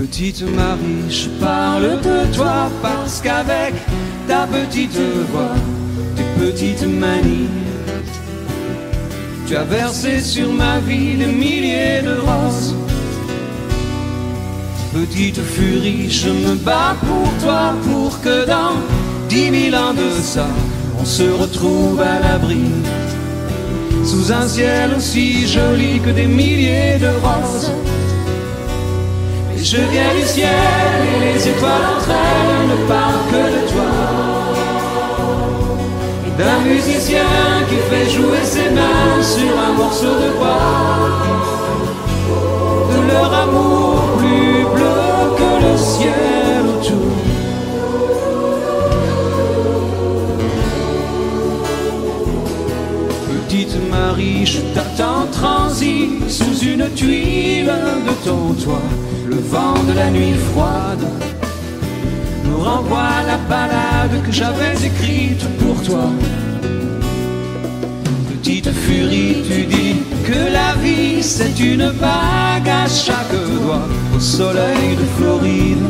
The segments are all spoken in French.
Petite Marie, je parle de toi parce qu'avec ta petite voix, tes petites manies, tu as versé sur ma vie des milliers de roses. Petite furie, je me bats pour toi, pour que dans 10 000 ans de ça, on se retrouve à l'abri, sous un ciel aussi joli que des milliers de roses. Et je viens du ciel et les étoiles entre elles ne parlent que de toi, d'un musicien qui fait jouer ses mains sur un morceau de bois, de leur amour plus bleu que le ciel autour. Petite Marie, je t'attends transi sous une tuile de ton toit. Le vent de la nuit froide nous renvoie la ballade que j'avais écrite pour toi. Petite furie, tu dis que la vie c'est une bague à chaque doigt au soleil de Floride.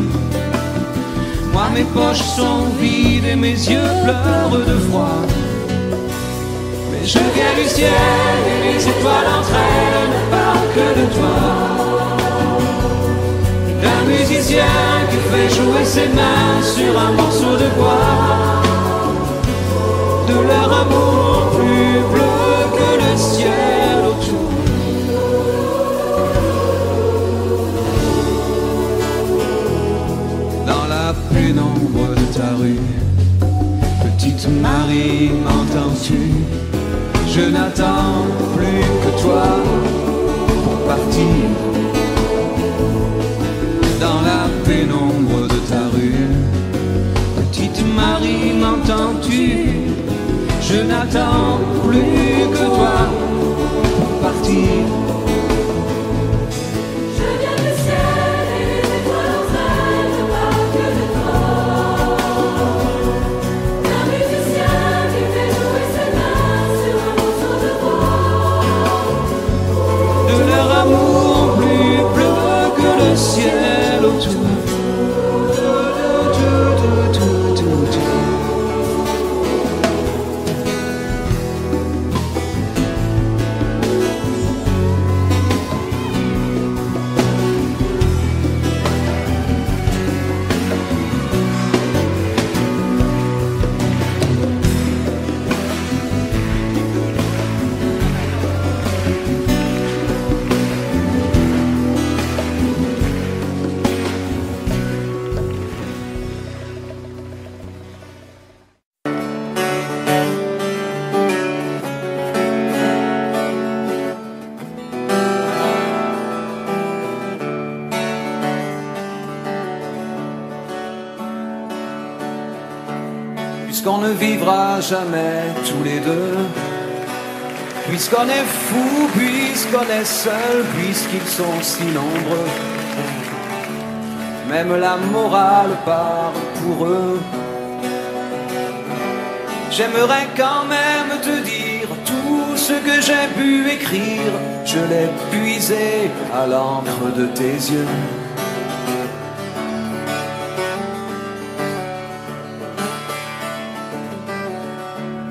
Moi mes poches sont vides et mes yeux pleurent de froid. Mais je viens du ciel et les étoiles entre elles ne parlent que de toi, d'un musicien qui fait jouer ses mains sur un morceau de bois, de leur amour plus bleu que le ciel autour. Dans la pénombre de ta rue, petite Marie, m'entends-tu? Je n'attends plus que toi pour partir. Dans la pénombre de ta rue, petite Marie, m'entends-tu? Je n'attends plus que toi pour partir. Je viens du ciel et les étoiles entre elles ne parlent que de toi, d'un musicien qui fait jouer ses mains sur un morceau de bois, De leur amour plus bleu que le ciel autour. Puisqu'on ne vivra jamais tous les deux, puisqu'on est fou, puisqu'on est seul, puisqu'ils sont si nombreux, même la morale parle pour eux. J'aimerais quand même te dire tout ce que j'ai pu écrire, je l'ai puisé à l'encre de tes yeux.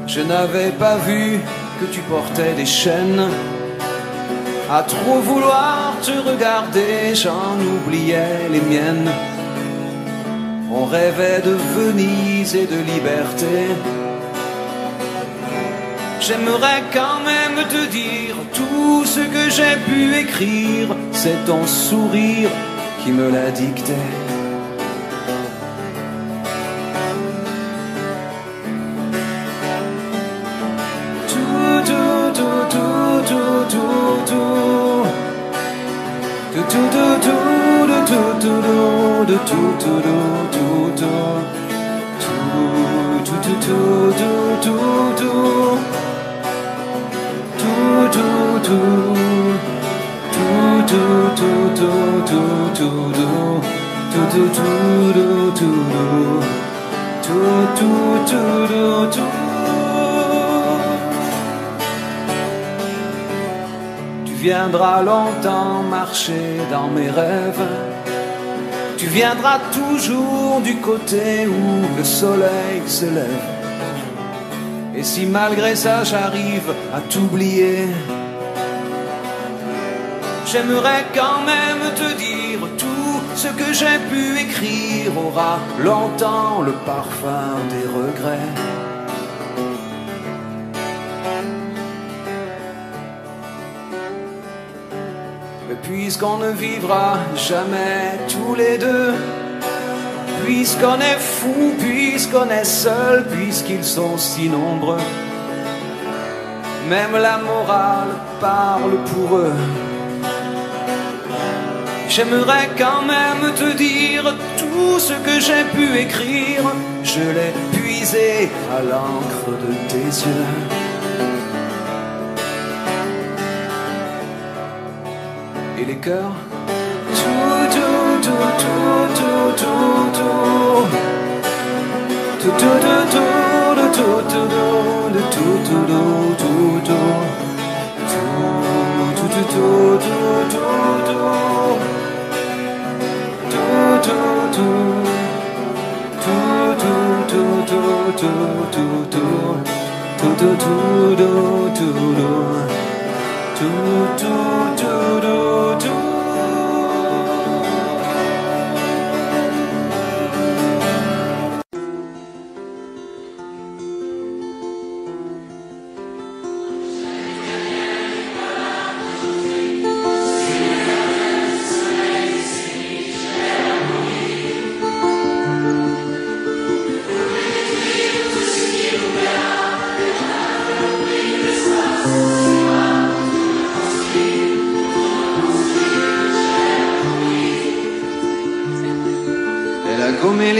Je n'avais pas vu que tu portais des chaînes. À trop vouloir te regarder, j'en oubliais les miennes. On rêvait de Venise et de liberté. J'aimerais quand même te dire tout ce que j'ai pu écrire, c'est ton sourire qui me l'a dicté. Tu viendras longtemps marcher dans mes rêves, tu viendras toujours du côté où le soleil se lève. Et si malgré ça j'arrive à t'oublier, j'aimerais quand même te dire tout ce que j'ai pu écrire aura longtemps le parfum des regrets. Mais puisqu'on ne vivra jamais tous les deux, puisqu'on est fou, puisqu'on est seul, puisqu'ils sont si nombreux, même la morale parle pour eux. J'aimerais quand même te dire tout ce que j'ai pu écrire, je l'ai puisé à l'encre de tes yeux. Et les cœurs, tout, tout, tout, tout, tout, tout, tout, tout, tout, tout, tout,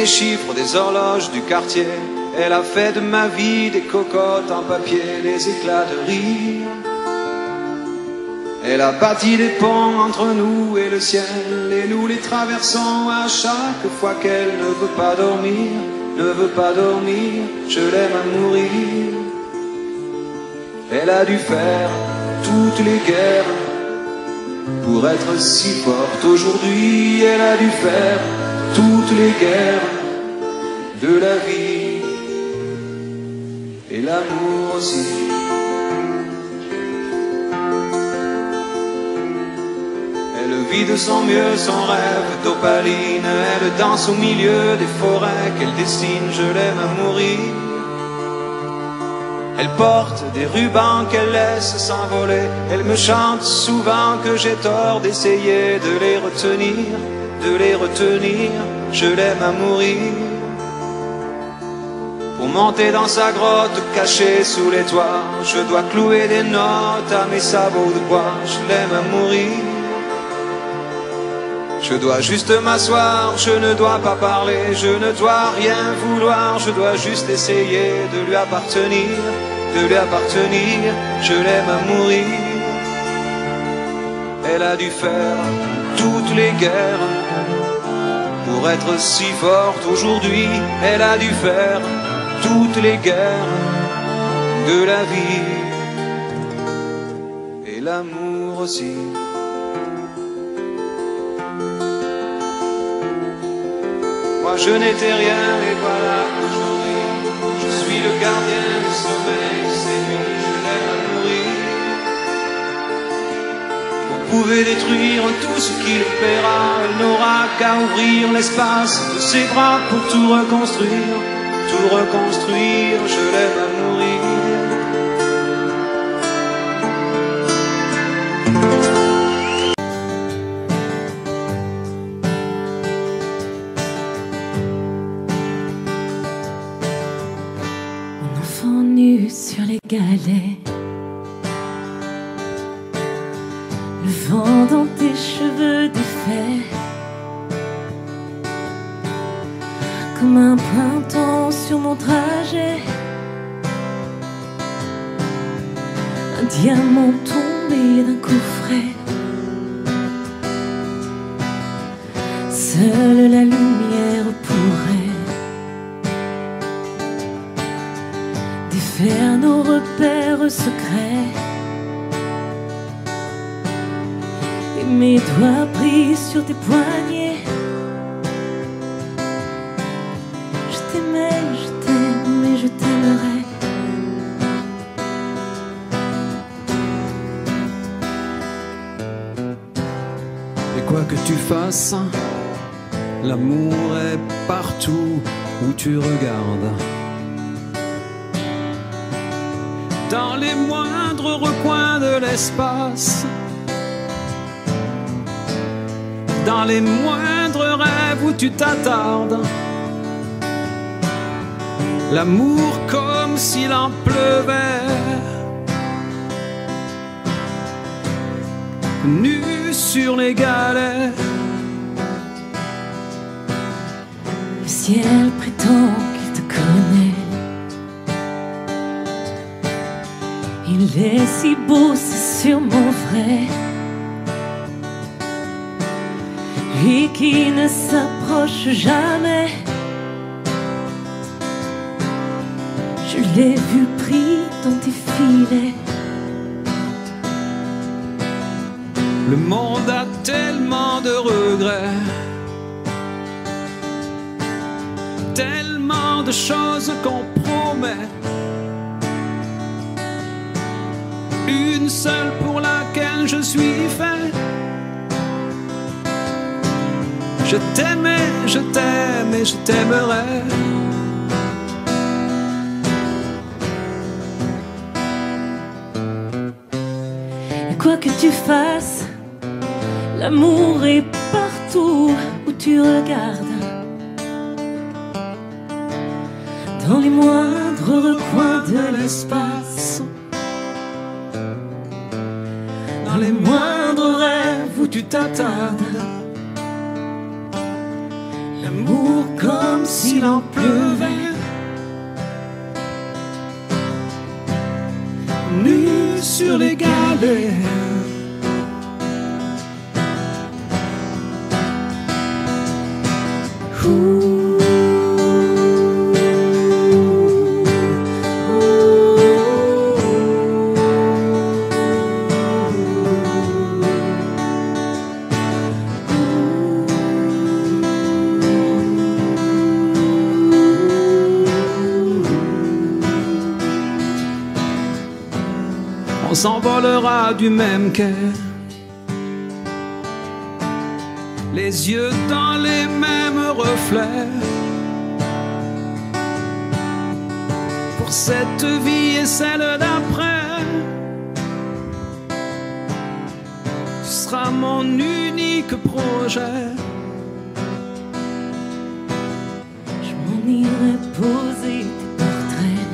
les chiffres des horloges du quartier. Elle a fait de ma vie des cocottes en papier, des éclats de rire. Elle a bâti des ponts entre nous et le ciel, et nous les traversons à chaque fois qu'elle ne veut pas dormir, ne veut pas dormir. Je l'aime à mourir. Elle a dû faire toutes les guerres pour être si forte aujourd'hui. Elle a dû faire toutes les guerres de la vie et l'amour aussi. Elle vit de son mieux son rêve d'opaline. Elle danse au milieu des forêts qu'elle dessine. Je l'aime à mourir. Elle porte des rubans qu'elle laisse s'envoler. Elle me chante souvent que j'ai tort d'essayer de les retenir, de les retenir. Je l'aime à mourir. Pour monter dans sa grotte cachée sous les toits, je dois clouer des notes à mes sabots de bois. Je l'aime à mourir. Je dois juste m'asseoir, je ne dois pas parler, je ne dois rien vouloir, je dois juste essayer de lui appartenir, de lui appartenir. Je l'aime à mourir. Elle a dû faire toutes les guerres pour être si forte aujourd'hui. Elle a dû faire toutes les guerres de la vie et l'amour aussi. Moi je n'étais rien et voilà qu'aujourd'hui je suis le gardien du sommeil. Ces nuits je l'aime à mourir. Vous pouvez détruire tout ce qui le paiera. Elle n'aura qu'à ouvrir l'espace de ses bras pour tout reconstruire. Tout reconstruire, je l'aime à mourir. Mon enfant nu sur les galets, le vent dans tes cheveux défaits, comme un printemps sur mon trajet, un diamant tombé d'un coffret. Seule la lumière pourrait défaire nos repères secrets, et mes doigts pris sur tes poignets quoi que tu fasses, l'amour est partout où tu regardes. Dans les moindres recoins de l'espace, dans les moindres rêves où tu t'attardes. L'amour comme s'il en pleuvait, nu sur les galets. Le ciel prétend qu'il te connaît. Il est si beau, c'est sûrement vrai. Lui qui ne s'approche jamais. Je l'ai vu pris dans tes filets. Le monde a tellement de regrets, tellement de choses qu'on promet. Une seule pour laquelle je suis fait. Je t'aimais, je t'aime et je t'aimerai. Et quoi que tu fasses, l'amour est partout où tu regardes. Dans les moindres recoins de l'espace, dans les moindres rêves où tu t'attardes. L'amour comme s'il en pleuvait, nu sur les galets. On s'envolera du même quai, les yeux dans les mêmes reflets. Pour cette vie et celle d'après, tu seras mon unique projet. je m'en irai poser tes portraits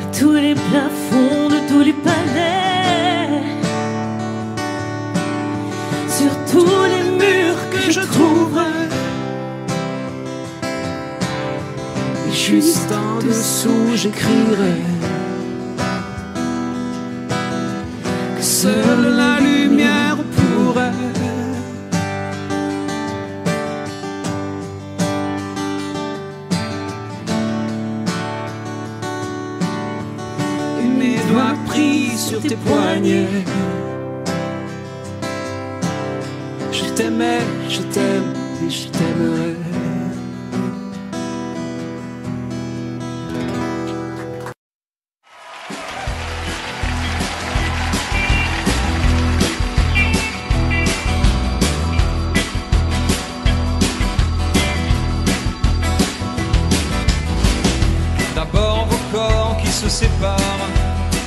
à tous les plafonds de tous les palais, sur tous les murs que je trouverai. Et juste en dessous j'écrirai que seule la lumière pourrait et mes doigts pris sur tes poignets. Je t'aimais, je t'aime et je t'aimerai. D'abord vos corps qui se séparent,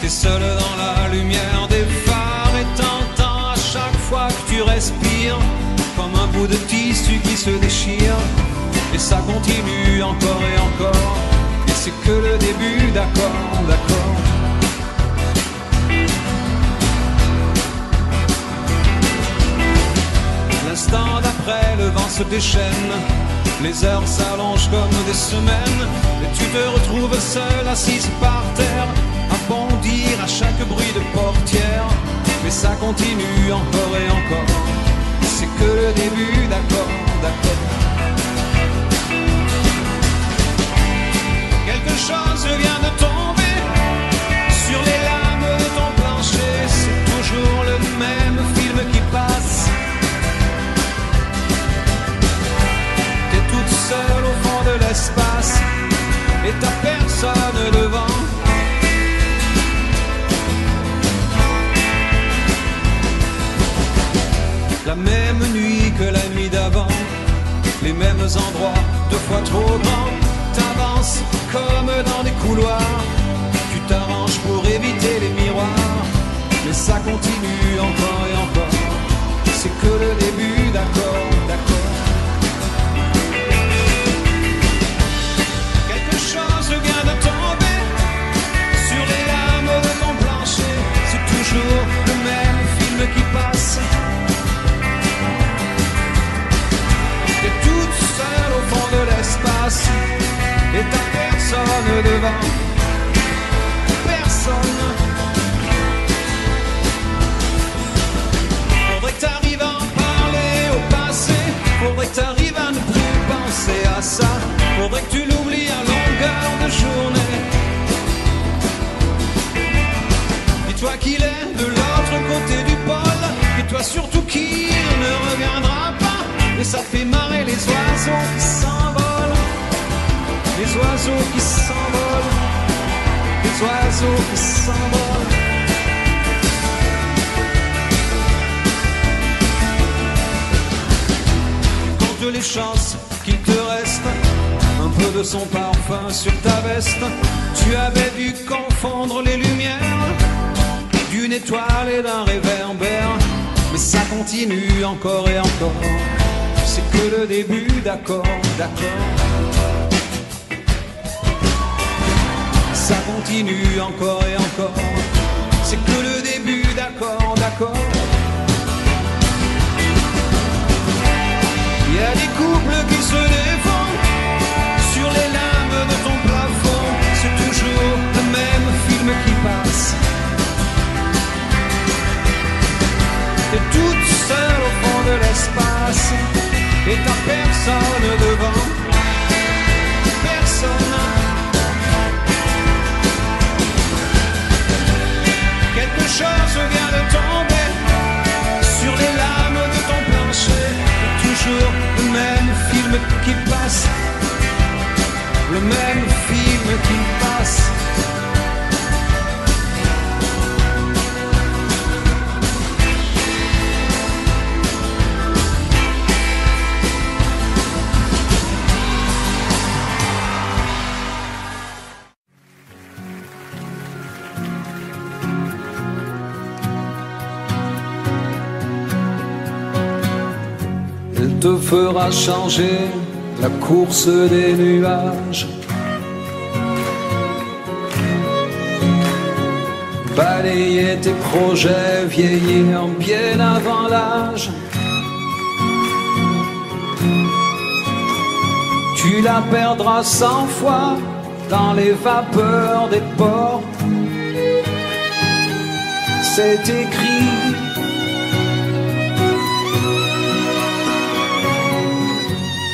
t'es seul dans la lumière des phares et t'entends à chaque fois que tu respires comme un bout de tissu qui se déchire. Et ça continue encore et encore, et c'est que le début, d'accord, d'accord. L'instant d'après, le vent se déchaîne, les heures s'allongent comme des semaines, et tu te retrouves seul, assise par terre, à bondir à chaque bruit de portière. Mais ça continue encore et encore, c'est que le début, d'accord, d'accord. Quelque chose vient de tomber sur les lames de ton plancher, c'est toujours le même film qui passe. T'es toute seule au fond de l'espace et t'as personne devant. la même nuit que la nuit d'avant, les mêmes endroits, 2 fois trop grands. T'avances comme dans des couloirs, tu t'arranges pour éviter les miroirs, mais ça continue encore et encore. C'est que le début, d'accord, d'accord. Quelque chose vient de tomber sur les lames de ton plancher. C'est toujours le même film qui passe. T'es toute seule au fond de l'espace et t'as personne devant. Personne. Faudrait que t'arrives à en parler au passé. Faudrait que t'arrives à ne plus penser à ça. Faudrait que tu l'oublies à longueur de journée. Dis-toi qu'il est de l'autre côté du pôle. Et toi surtout qu'il ne reviendra pas. Et ça fait marrer les oiseaux qui s'envolent. Les oiseaux qui s'envolent. Les oiseaux qui s'envolent. Compte les chances qu'il te reste un peu de son parfum sur ta veste. Tu avais dû confondre les lumières d'une étoile et d'un réverbère. Mais ça continue encore et encore. C'est que le début, d'accord, d'accord. Ça continue encore et encore. C'est que le début, d'accord, d'accord. Il y a des couples qui se défendent sur les lames de ton plafond. C'est toujours le même film qui passe. T'es toute seule au fond de l'espace et t'as personne devant. Personne. Quelque chose vient de tomber sur les lames de ton plancher. Et toujours le même film qui passe. Le même film qui passe. Te fera changer la course des nuages, balayer tes projets, vieillir bien avant l'âge. Tu la perdras 100 fois dans les vapeurs des ports. C'est écrit.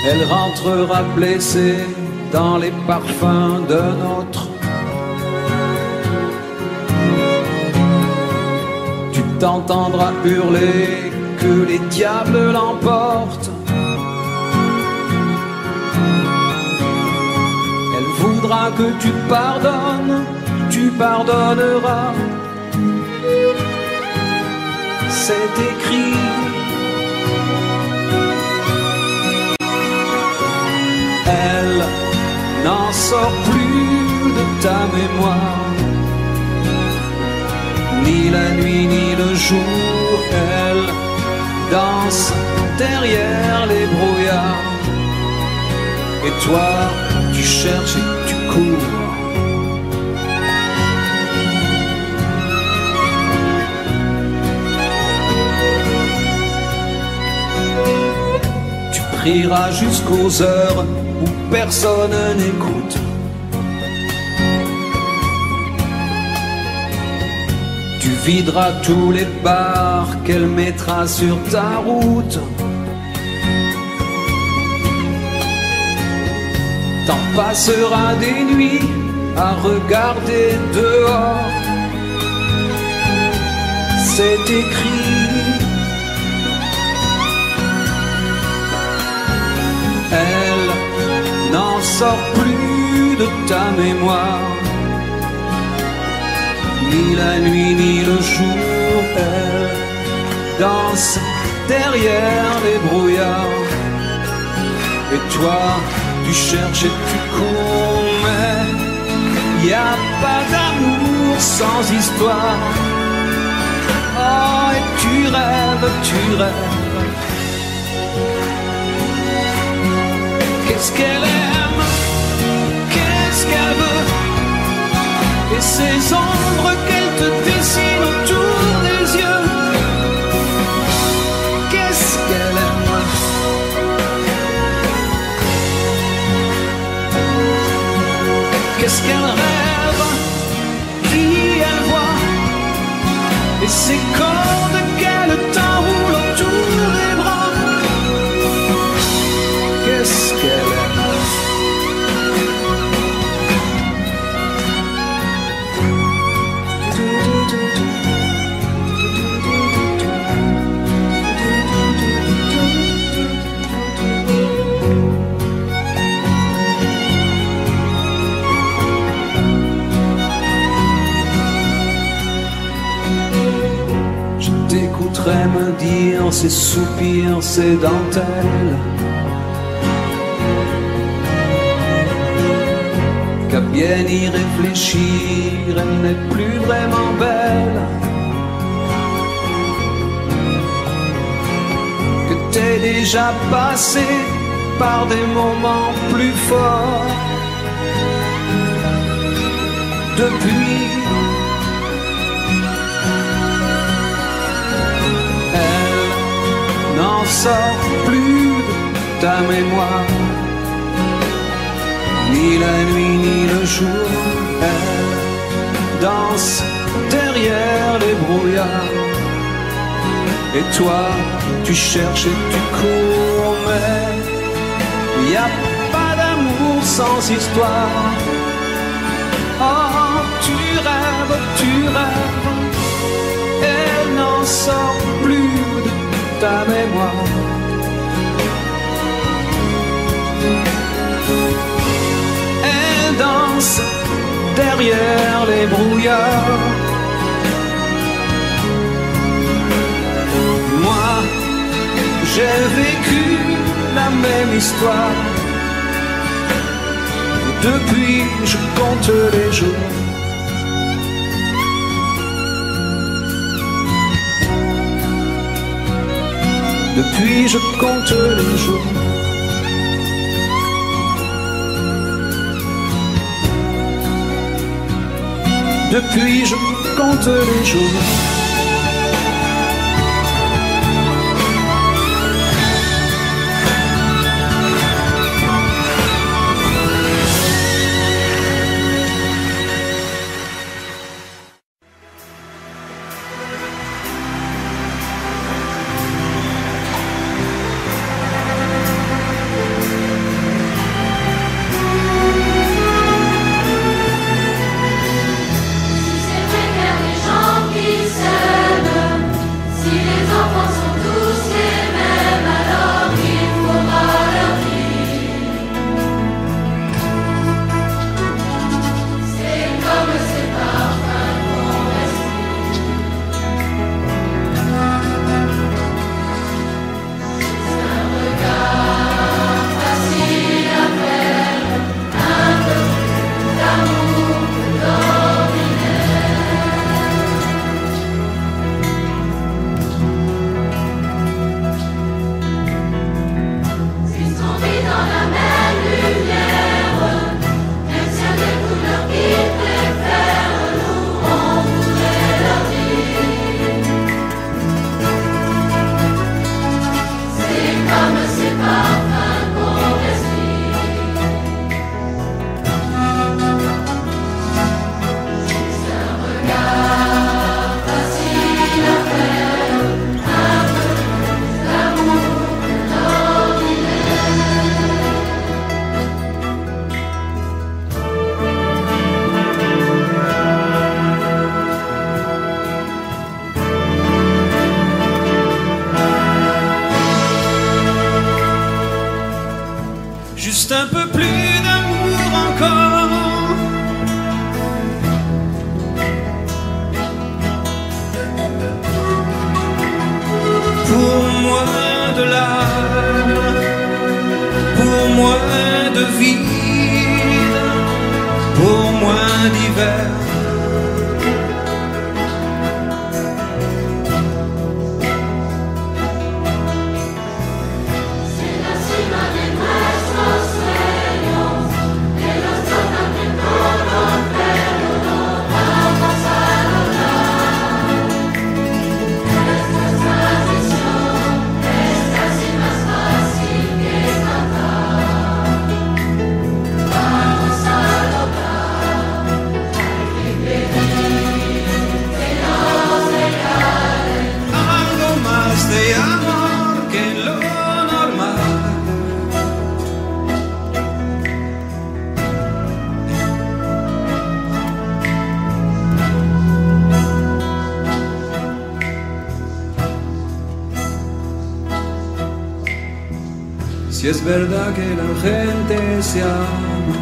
Elle rentrera blessée dans les parfums d'un autre. Tu t'entendras hurler que les diables l'emportent. Elle voudra que tu pardonnes, tu pardonneras. C'est écrit. Elle n'en sort plus de ta mémoire, ni la nuit ni le jour. Elle danse derrière les brouillards, et toi tu cherches et tu cours. Tu prieras jusqu'aux heures où personne n'écoute. Tu videras tous les bars qu'elle mettra sur ta route. T'en passeras des nuits à regarder dehors. C'est écrit. Elle n'en sort plus de ta mémoire, ni la nuit ni le jour. Elle danse derrière les brouillards. Et toi, tu cherches et tu cours, mais y a pas d'amour sans histoire. Oh, et tu rêves, tu rêves. Qu'est-ce qu'elle aime, qu'est-ce qu'elle veut, et ces ombres qu'elle te dessine autour des yeux. Qu'est-ce qu'elle aime, qu'est-ce qu'elle rêve, qui elle voit, et ces cordes qu'elle t'enroule autour des bras. Qu'est-ce qu'elle aime, t'écouterais me dire ces soupirs, ces dentelles, qu'à bien y réfléchir, elle n'est plus vraiment belle, que t'es déjà passé par des moments plus forts depuis. N'en sort plus de ta mémoire, ni la nuit ni le jour. Elle danse derrière les brouillards, et toi tu cherches et tu cours, mais y a pas d'amour sans histoire. Oh, tu rêves, elle n'en sort plus de ta mémoire. Elle danse derrière les brouillards. Moi, j'ai vécu la même histoire. Depuis, je compte les jours. Depuis, je compte les jours. Depuis, je compte les jours. C'est vrai qu'il y a des gens qui s'aiment. de larmes, pour moins de vide, pour moins d'hiver. Si es verdad que la gente se ama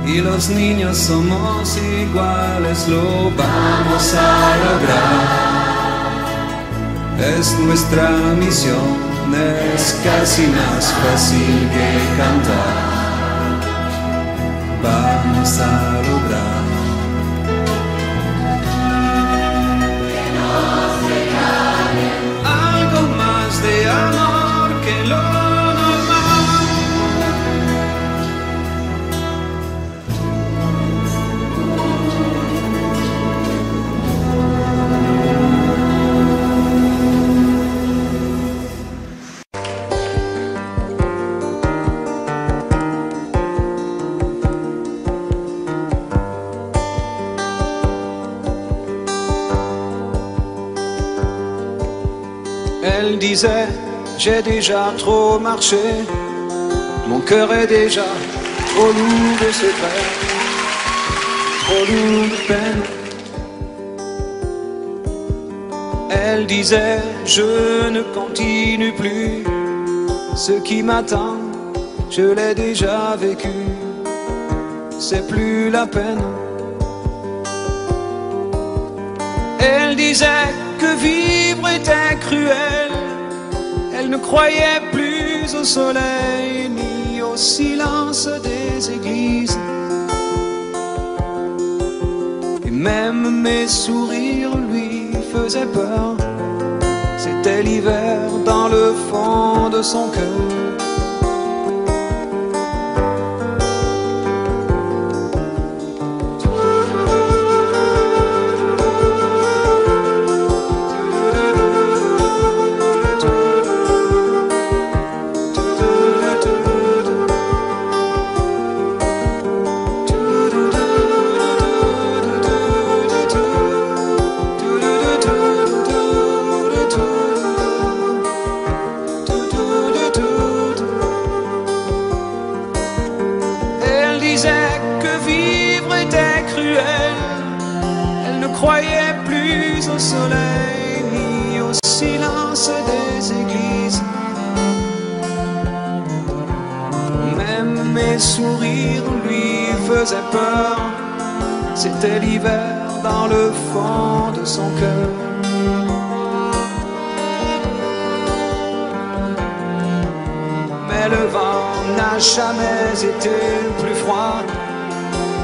y los niños somos iguales, lo vamos a lograr. Es nuestra misión, es casi más fácil que cantar. Vamos a lograr. Que nos regalen algo más de amor que lo Elle disait, j'ai déjà trop marché, mon cœur est déjà trop lourd de secrets, trop lourd de peine. Elle disait, je ne continue plus, ce qui m'attend, je l'ai déjà vécu, c'est plus la peine. Elle disait que vivre était cruel, elle ne croyait plus au soleil ni au silence des églises. Et même mes sourires lui faisaient peur, c'était l'hiver dans le fond de son cœur. Croyait plus au soleil ni au silence des églises. Même mes sourires lui faisaient peur, c'était l'hiver dans le fond de son cœur. Mais le vent n'a jamais été plus froid,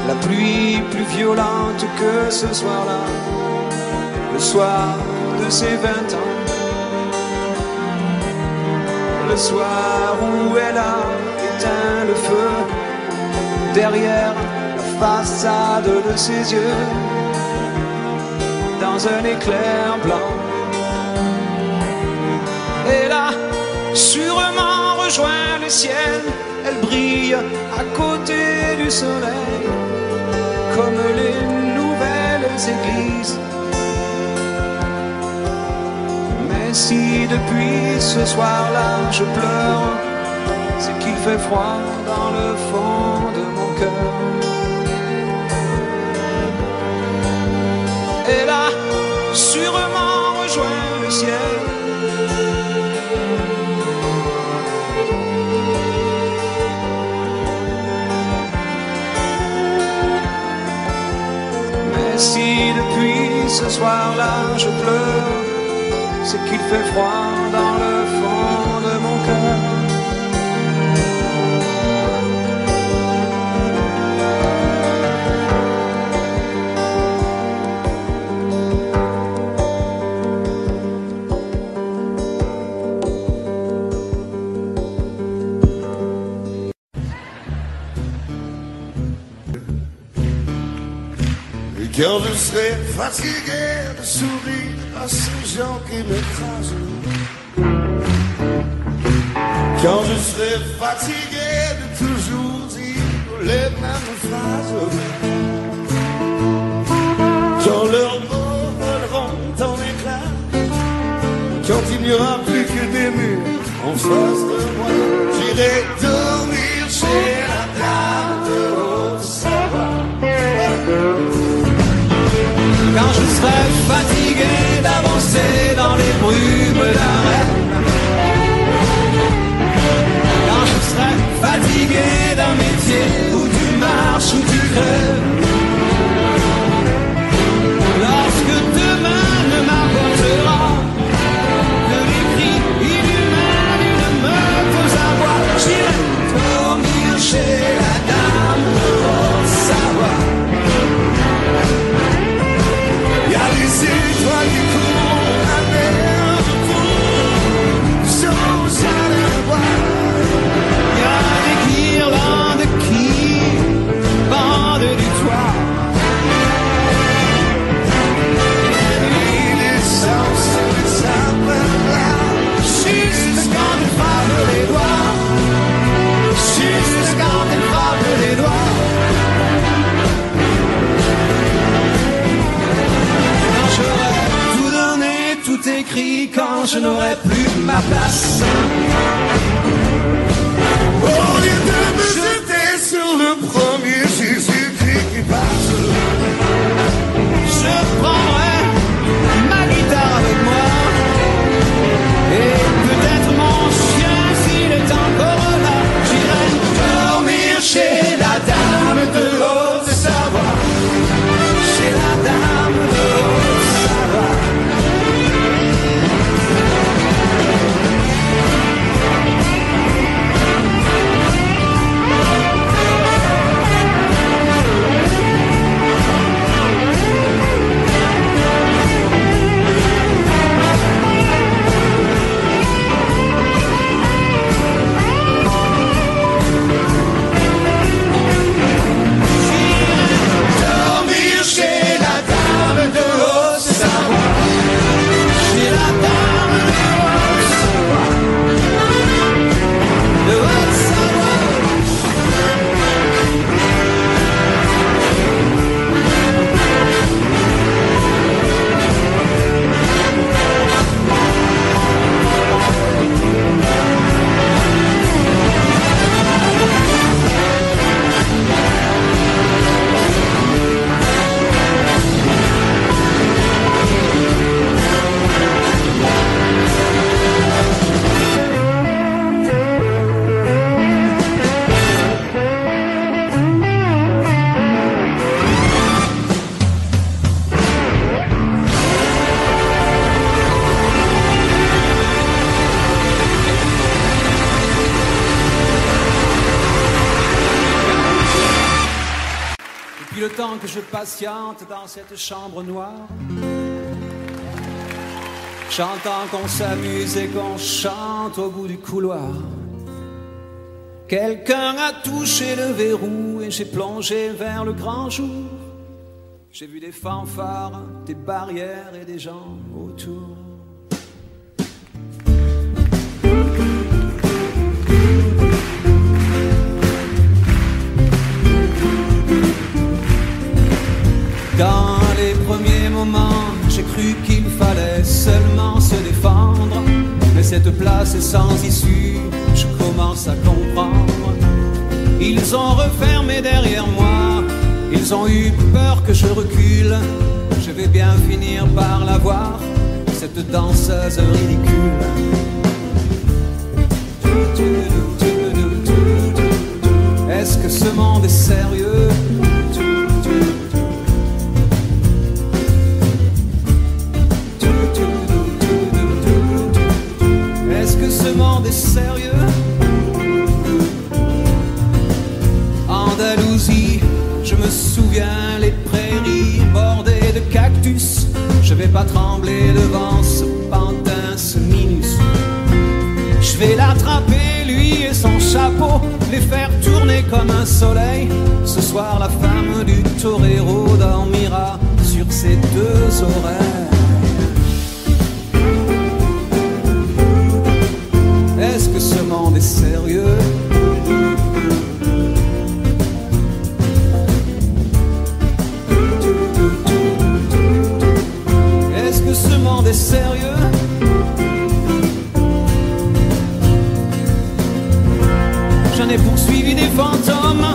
la pluie plus violente que ce soir-là, le soir de ses 20 ans, le soir où elle a éteint le feu derrière la façade de ses yeux, dans un éclair blanc. Elle a sûrement rejoint le ciel, elle brille à côté du soleil, comme les nouvelles églises. Mais si depuis ce soir-là je pleure, c'est qu'il fait froid dans le fond de mon cœur. Elle a sûrement rejoint le ciel, si depuis ce soir-là je pleure, c'est qu'il fait froid dans le fond de Quand je serai fatigué de sourire à ces gens qui m'écrasent. Quand je serai fatigué de toujours dire les mêmes phrases. Quand leurs mots voleront en éclats. Quand il n'y aura plus que des murs en face de moi, j'irai dormir chez la dame de Haute-Savoie. Quand je serai fatigué d'avancer dans les brumes d'un rêve. Quand je serai fatigué d'un métier où tu marches, où tu crèves. Lorsque demain ne m'apportera que les cris inhumains d'une meute aux abois, j'irai dormir chez la dame de Haute-Savoie. Y'a les étoiles qui courent la mer de fond, sans aller voir. Y'a des guirlandes qui pendent du toit. Et l'essence de sa là, juste quand elle frappe les doigts. Juste quand elle frappe les doigts. Tout écrit quand je n'aurai plus ma place. Au lieu de me jeter sur le premier Jésus-Christ qui passe, je prendrai ma guitare avec moi. Et peut-être mon chien s'il est encore là. J'irai dormir chez la dame de Haute-Savoie. Chez la dame de Haute-Savoie. Que je patiente dans cette chambre noire, chantant qu'on s'amuse et qu'on chante au bout du couloir. Quelqu'un a touché le verrou et j'ai plongé vers le grand jour. J'ai vu des fanfares, des barrières et des gens autour. Dans les premiers moments, j'ai cru qu'il fallait seulement se défendre. Mais cette place est sans issue, je commence à comprendre. Ils ont refermé derrière moi, ils ont eu peur que je recule. Je vais bien finir par la voir, cette danseuse ridicule. Est-ce que ce monde est sérieux? Est-ce que ce monde est sérieux? Andalousie, je me souviens, les prairies bordées de cactus. Je vais pas trembler devant ce pantin, ce minus. Je vais l'attraper, lui et son chapeau, les faire tourner comme un soleil. Ce soir, la femme du torero dormira sur ses deux oreilles. Est-ce que ce monde est sérieux? Est-ce que ce monde est sérieux? J'en ai poursuivi des fantômes,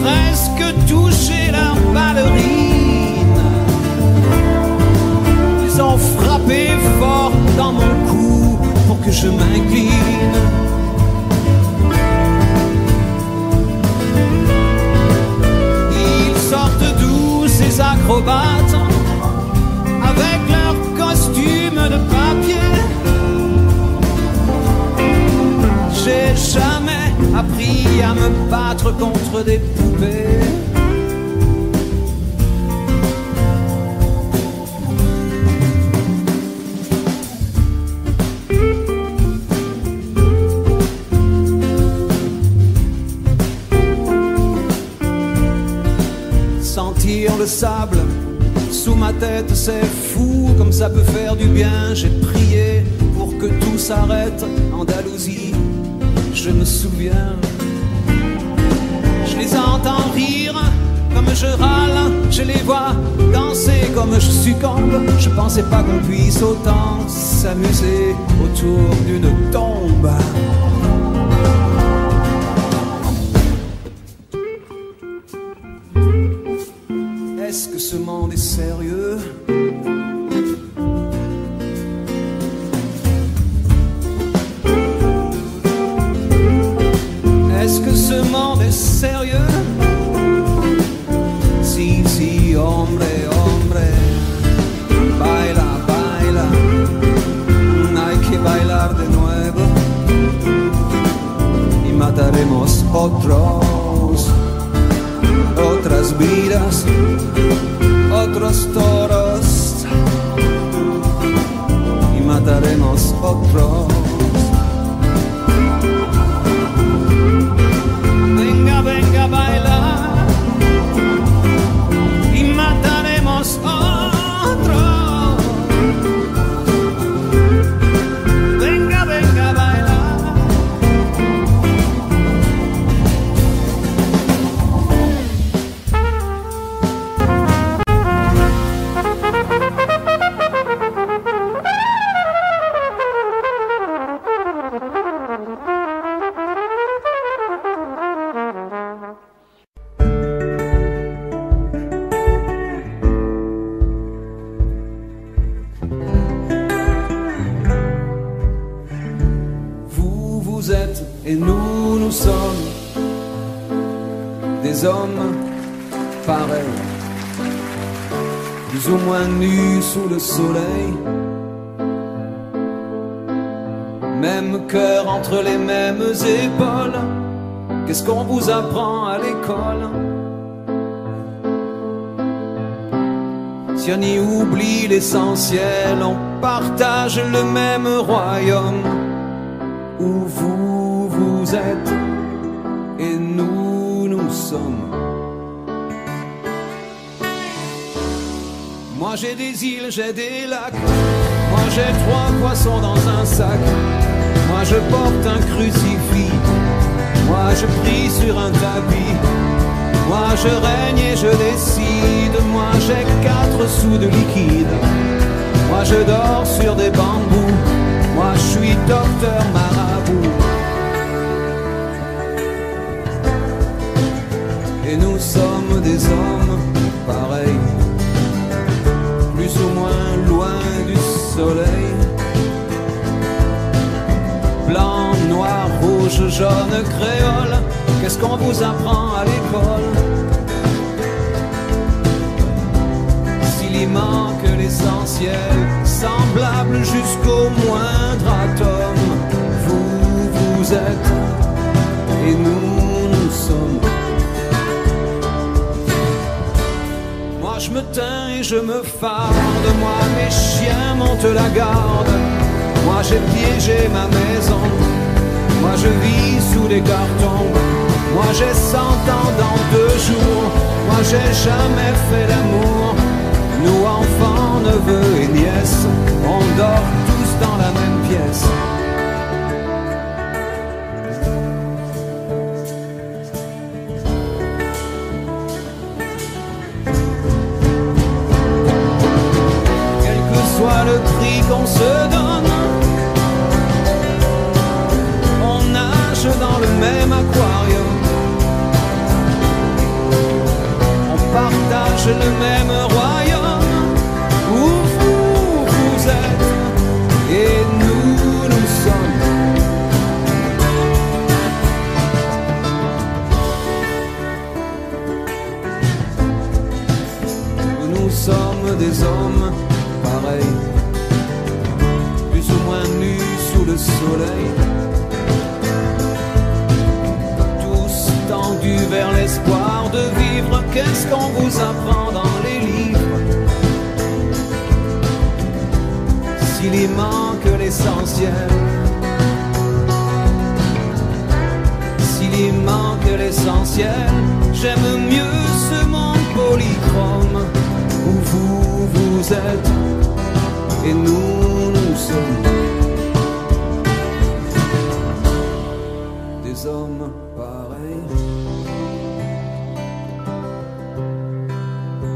presque touché leur ballerine. Ils ont frappé fort dans mon cou pour que je m'incline. Ils sortent d'où ces acrobates avec leurs costumes de papier? J'ai jamais appris à me battre contre des poupées. Sentir le sable sous ma tête, c'est fou comme ça peut faire du bien. J'ai prié pour que tout s'arrête. Andalousie, je me souviens. Je les entends rire comme je râle, je les vois danser comme je succombe. Je pensais pas qu'on puisse autant s'amuser autour d'une tombe. Est-ce que ce monde est sérieux? Est-ce que ce monde est sérieux? Si, si, hombre, hombre, baila, baila, hay que bailar de nuevo y mataremos otras vidas, otros toros y mataremos otros. Venga, venga a bailar y mataremos otro. Venga, venga a bailar. Vous êtes et nous sommes des hommes pareils, plus ou moins nus sous le soleil, même cœur entre les mêmes épaules. Qu'est-ce qu'on vous apprend à l'école? Si on y oublie l'essentiel, on partage le même royaume. Où vous êtes et nous sommes. Moi j'ai des îles, j'ai des lacs. Moi j'ai 3 poissons dans un sac. Moi je porte un crucifix. Moi je prie sur un tapis. Moi je règne et je décide. Moi j'ai 4 sous de liquide. Moi je dors sur des bambous. Moi je suis docteur marabout. Et nous sommes des hommes pareils, plus ou moins loin du soleil. Blanc, noir, rouge, jaune, créole. Qu'est-ce qu'on vous apprend à l'école? S'il y manque l'essentiel, semblable jusqu'au moindre atome. Vous êtes et nous sommes. Moi je me tais et je me farde. Moi mes chiens montent la garde. Moi j'ai piégé ma maison. Moi je vis sous les cartons. Moi j'ai 100 ans dans 2 jours. Moi j'ai jamais fait l'amour. Nous enfants, neveux et nièces, on dort tous dans la même pièce. Quel que soit le prix qu'on se donne, on nage dans le même aquarium. On partage le même royaume où vous êtes et nous sommes. Nous sommes des hommes pareils, plus ou moins nus sous le soleil, tous tendus vers l'espoir de vivre. Qu'est-ce qu'on vous apprend dans les livres? S'il y manque l'essentiel, s'il y manque l'essentiel, j'aime mieux ce monde polychrome où vous êtes et nous sommes des hommes pareils,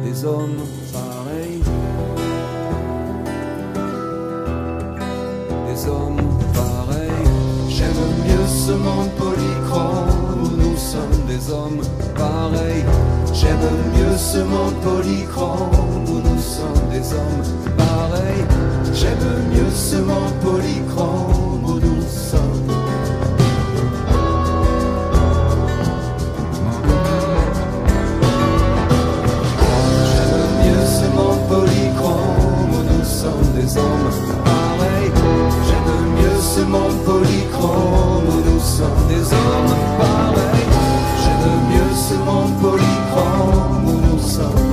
des hommes pareils, des hommes pareils. J'aime mieux ce monde polychrome où nous sommes des hommes pareils. J'aime mieux ce monde polychrome où nous sommes des hommes pareils. J'aime mieux ce monde polychrome où nous sommes. J'aime mieux ce monde polychrome où nous sommes des hommes pareils. J'aime mieux ce monde polychrome où nous sommes des hommes pareils. J'aime mieux ce monde polychrome où nous sommes.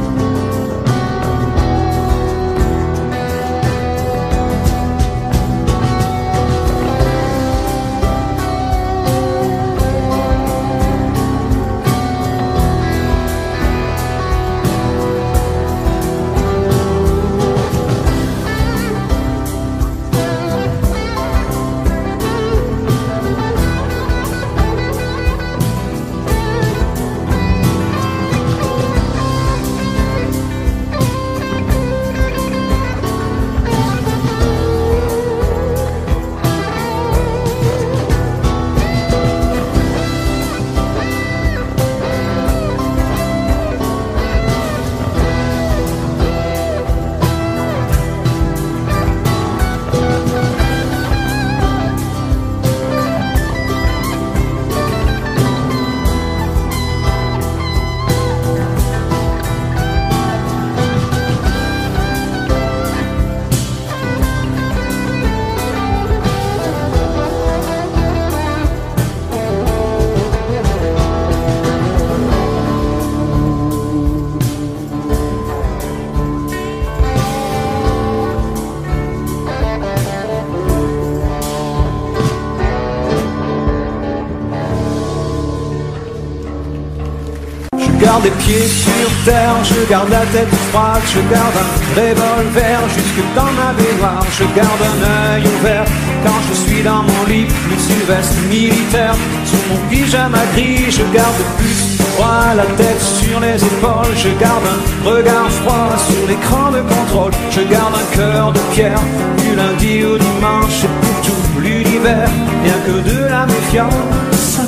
Je garde les pieds sur terre, je garde la tête froide, je garde un revolver jusque dans ma baignoire, je garde un œil ouvert quand je suis dans mon lit, plus une veste militaire sous mon pyjama gris, je garde plus froid, la tête sur les épaules, je garde un regard froid sur l'écran de contrôle, je garde un cœur de pierre du lundi au dimanche et pour tout l'univers, rien que de la méfiance,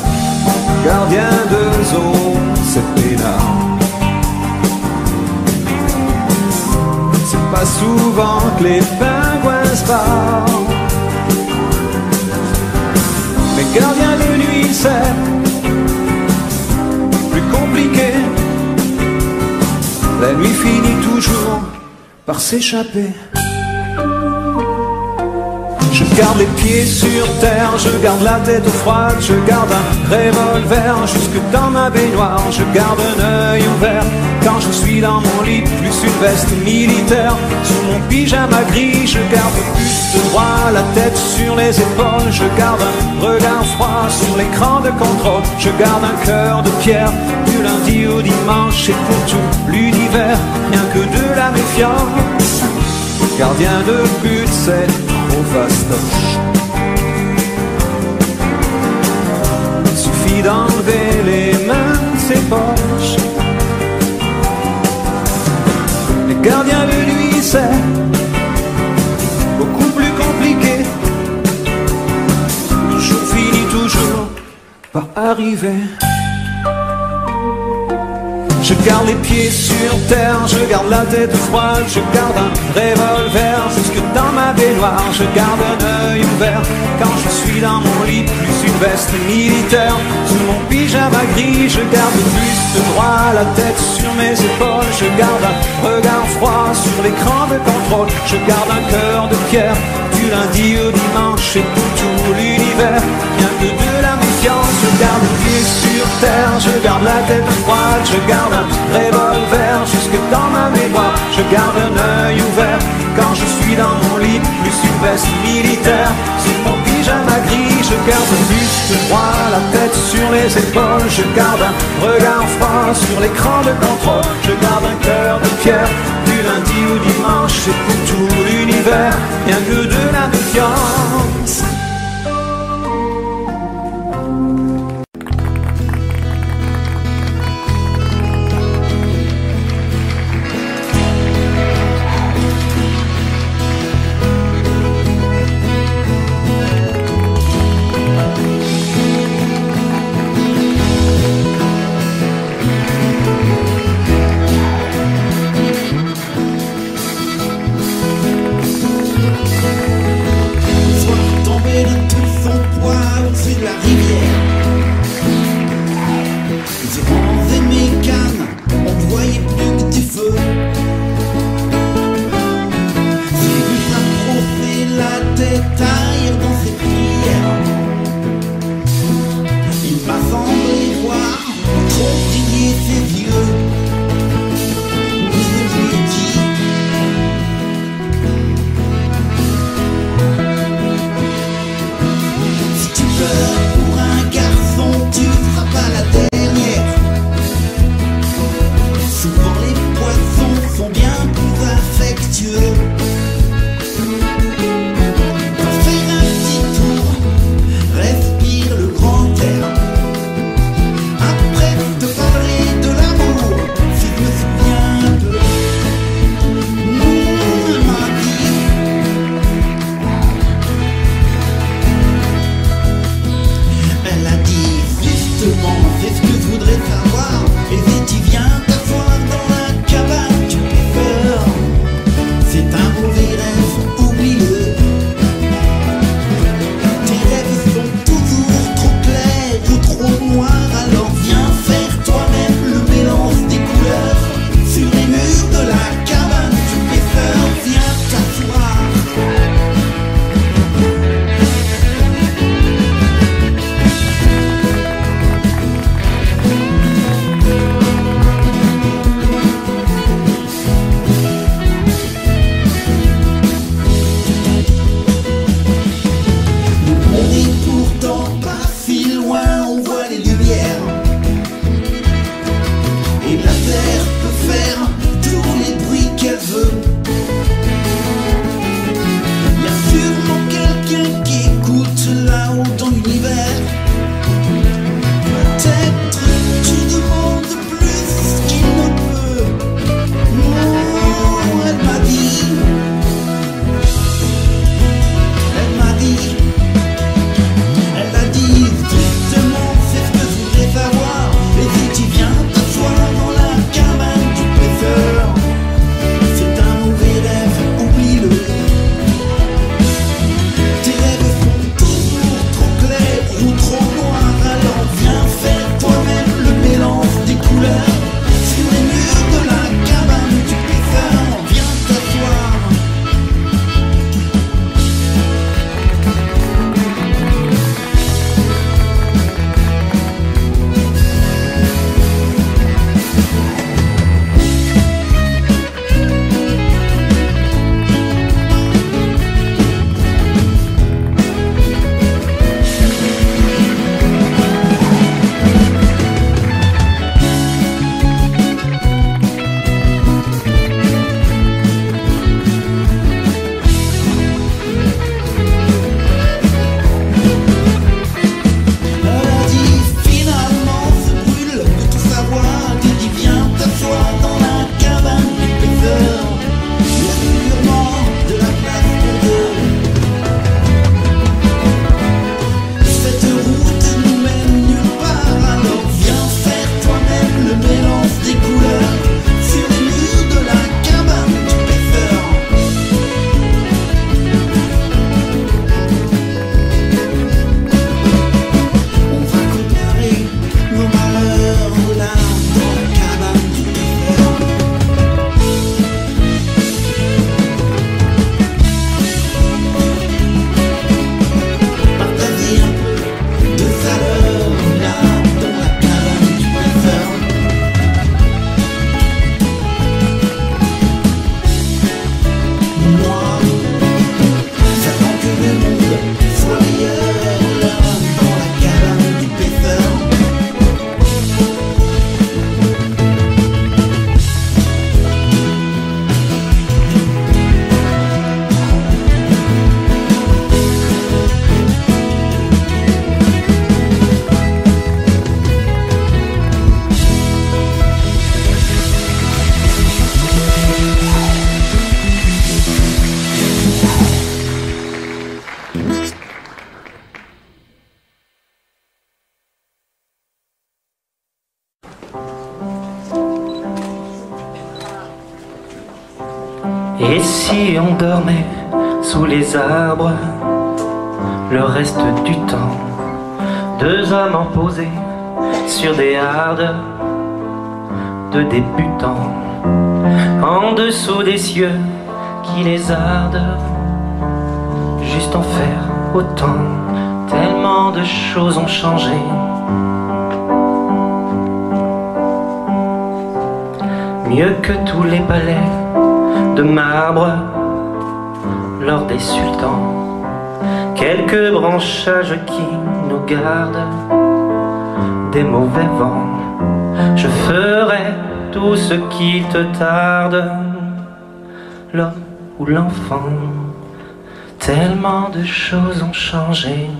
gardien de zone. C'est peinard. C'est pas souvent que les pingouins se parlent, mais gardien de nuit c'est plus compliqué. La nuit finit toujours par s'échapper. Je garde les pieds sur terre, je garde la tête froide, je garde un revolver jusque dans ma baignoire, je garde un œil ouvert quand je suis dans mon lit, plus une veste militaire sous mon pyjama gris, je garde plus de droit, la tête sur les épaules, je garde un regard froid sur l'écran de contrôle, je garde un cœur de pierre du du lundi au dimanche et pour tout l'univers, rien que de la méfiance. Gardien de but, c'est trop fastoche. Il suffit d'enlever les mains de ses poches. Les gardiens de nuit, c'est beaucoup plus compliqué. Le jour finit toujours par arriver. Je garde les pieds sur terre, je garde la tête froide, je garde un revolver jusque dans ma baignoire. Je garde un œil ouvert quand je suis dans mon lit, plus une veste militaire sous mon pyjama gris. Je garde le buste droit, la tête sur mes épaules. Je garde un regard froid sur l'écran de contrôle. Je garde un cœur de pierre du lundi au dimanche et pour tout l'univers, rien que de la méfiance. Je garde les pieds sur terre, je garde la tête froide, je garde un revolver jusque dans ma mémoire. Je garde un œil ouvert quand je suis dans mon lit, plus une veste militaire sur mon pyjama gris. Je garde le buste droit, la tête sur les épaules. Je garde un regard froid sur l'écran de contrôle. Je garde un cœur de pierre du lundi au dimanche et pour tout l'univers, rien que de la méfiance. Faire un Et si on dormait sous les arbres le reste du temps, deux hommes posés sur des hardes de débutants, en dessous des cieux qui les ardent, juste en faire autant. Tellement de choses ont changé. Mieux que tous les palais de marbre lors des sultans, quelques branchages qui nous gardent des mauvais vents. Je ferai tout ce qui te tarde, l'homme ou l'enfant. Tellement de choses ont changé.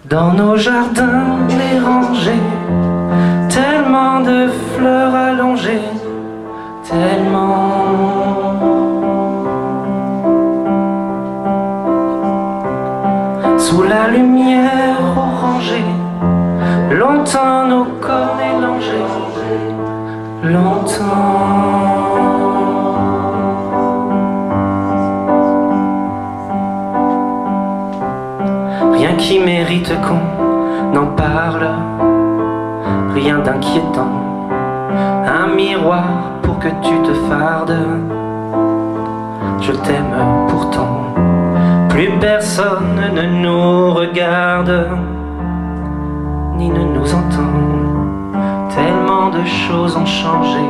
Dans nos jardins les rangées, tellement de fleurs allongées, tellement. Sous la lumière orangée, longtemps nos corps mélangés, longtemps. Rien qui mérite qu'on en parle, rien d'inquiétant, un miroir pour que tu te fardes. Je t'aime pourtant, plus personne ne nous regarde, ni ne nous entend. Tellement de choses ont changé.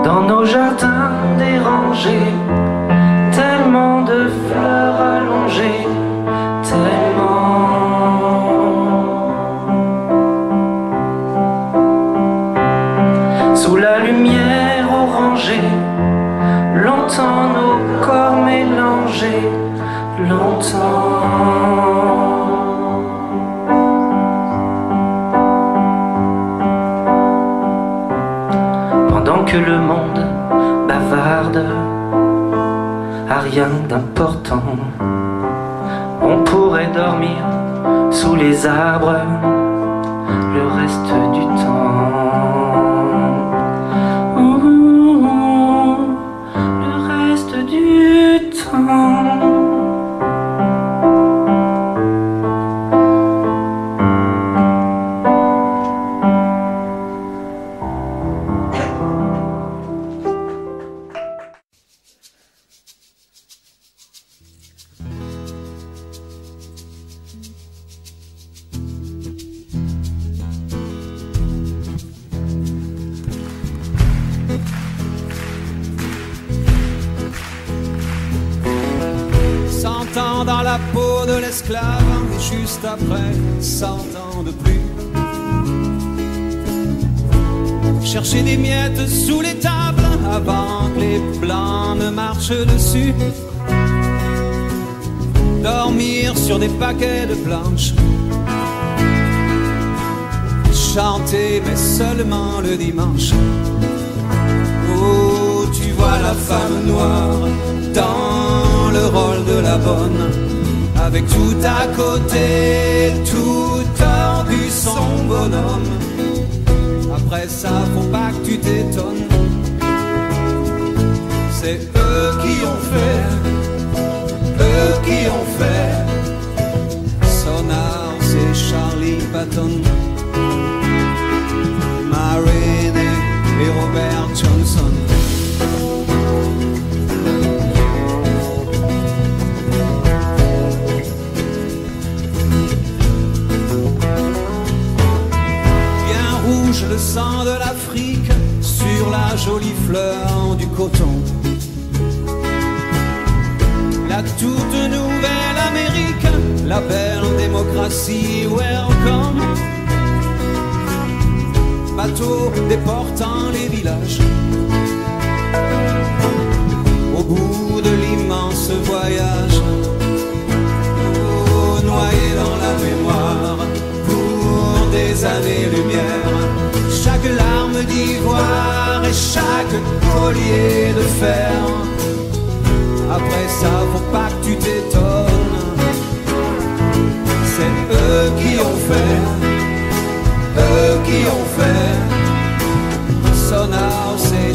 Dans nos jardins dérangés, tellement de fleurs allongées, tellement. Sous la lumière orangée, longtemps nos corps mélangés, longtemps. Pendant que le monde bavarde à rien d'important, on pourrait dormir sous les arbres le reste du temps. Le reste du temps. Dans la peau de l'esclave, et juste après 100 ans de plus, chercher des miettes sous les tables avant que les blancs ne marchent dessus, dormir sur des paquets de planches, chanter mais seulement le dimanche. Oh, tu vois la femme noire dans le rôle de la bonne, avec tout à côté, tout tordu son bonhomme. Après ça, faut pas que tu t'étonnes, c'est eux qui ont fait Sonar, c'est Charlie Patton, Marini et Robert Johnson. Le sang de l'Afrique sur la jolie fleur du coton. La toute nouvelle Amérique, la belle démocratie, welcome. Bateau déportant les villages, au bout de l'immense voyage, oh, noyé dans la mémoire pour des années-lumière. Chaque larme d'ivoire et chaque collier de fer. Après ça, faut pas que tu t'étonnes, c'est eux qui ont fait Sonar, c'est